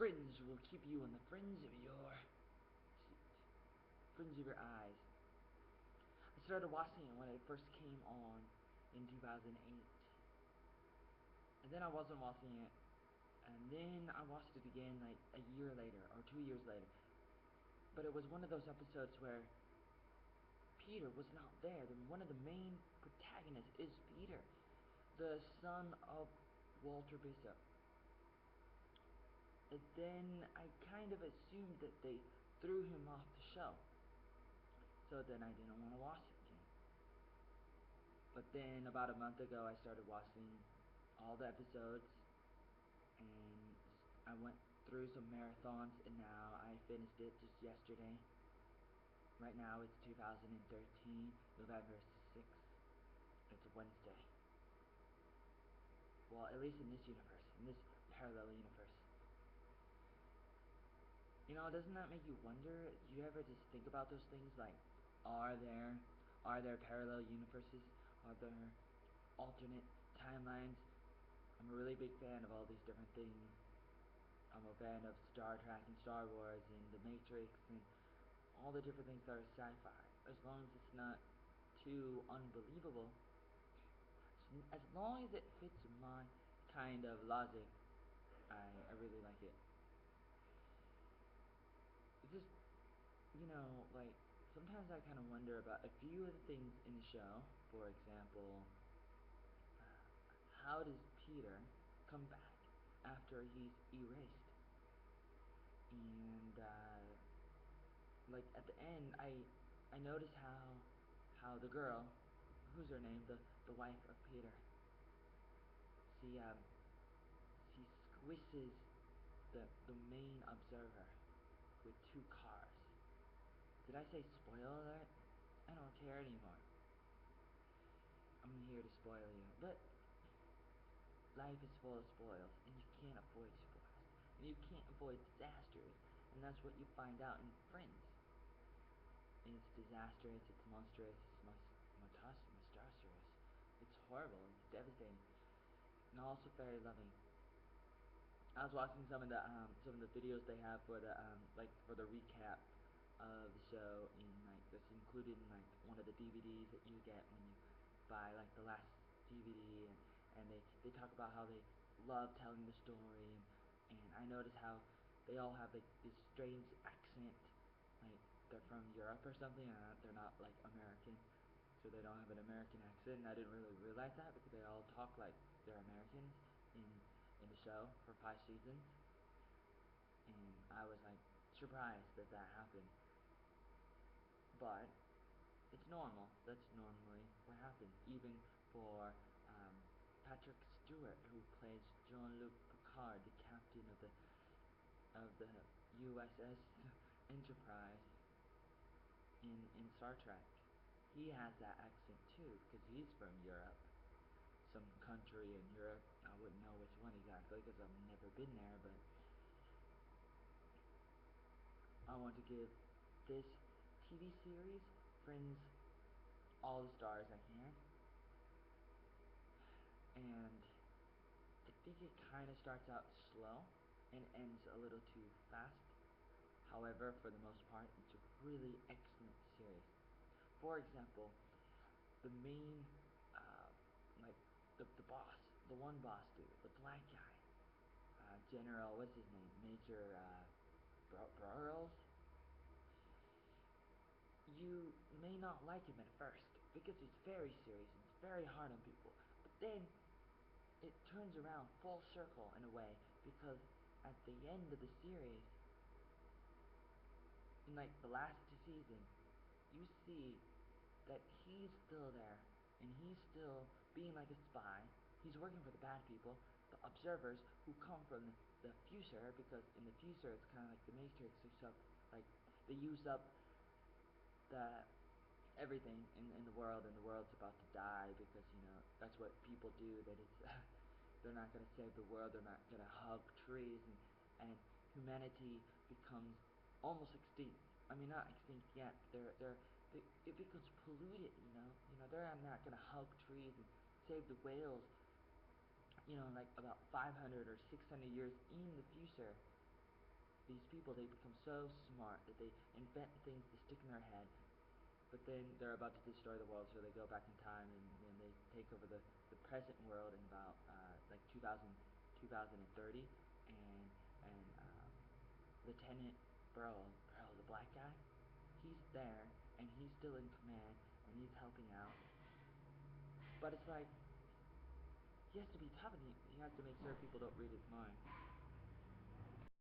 Fringe will keep you on the fringe of your seat, fringe of your eyes. I started watching it when it first came on in 2008, and then I wasn't watching it, and then I watched it again like a year later or 2 years later. But it was one of those episodes where Peter was not there. One of the main protagonists is Peter, the son of Walter Bishop. And then I kind of assumed that they threw him off the show. So then I didn't want to watch it again. But then about a month ago I started watching all the episodes, and I went through some marathons, and now I finished it just yesterday. Right now it's 2013, November 6th. It's a Wednesday. Well, at least in this universe, in this parallel universe. Doesn't that make you wonder? Do you ever just think about those things? Like, are there parallel universes? Are there alternate timelines? I'm a really big fan of all these different things. I'm a fan of Star Trek and Star Wars and The Matrix and all the different things that are sci-fi. As long as it's not too unbelievable. As long as it fits my kind of logic, I really like it. It's just, like, sometimes I kind of wonder about a few of the things in the show. For example, how does Peter come back after he's erased? And like at the end, I noticed how the girl, who's her name, the wife of Peter, she squishes the main observer with 2 cars. Did I say spoiler alert? I don't care anymore. I'm here to spoil you. But life is full of spoils, and you can't avoid spoils. And you can't avoid disasters. And that's what you find out in Fringe. And it's disastrous, it's monstrous, it's monstrous. It's horrible, it's devastating. And also very loving. I was watching some of the videos they have for the recap of the show, that's included in one of the DVDs that you get when you buy the last DVD, and they talk about how they love telling the story, and I noticed how they all have this strange accent, like they're from Europe or something, and they're not American, so they don't have an American accent. And I didn't really realize that because they all talk like they're Americans in the show for 5 seasons, and I was surprised that happened. But it's normal. That's normally what happens, even for Patrick Stewart, who plays Jean-Luc Picard, the captain of the USS Enterprise in Star Trek. He has that accent too, because he's from Europe. Some country in Europe. I wouldn't know which one exactly because I've never been there, but I want to give this TV series, Fringe, all the stars I can. And I think it kind of starts out slow and ends a little too fast. However, for the most part, it's a really excellent series. For example, the main, the boss, the one boss dude, the black guy, General, what's his name, Major Burroughs. You may not like him at first because he's very serious and it's very hard on people, but then it turns around full circle in a way, because at the end of the series, in the last season, you see that he's still there and he's still being like a spy. He's working for the bad people, the observers who come from the future, because in the future it's kind of like the Matrix, except they use up everything in the world, and the world's about to die, because that's what people do. That it's they're not going to save the world. They're not going to hug trees, and humanity becomes almost extinct. I mean, not extinct yet. It becomes polluted. They're not going to hug trees and save the whales. About 500 or 600 years in the future, these people, they become so smart that they invent things to stick in their head, but then they're about to destroy the world, so they go back in time and they take over the present world in about like 2030, and Lieutenant Burl, the black guy, he's there and he's still in command and he's helping out, but it's like he has to be tough and he has to make sure people don't read his mind.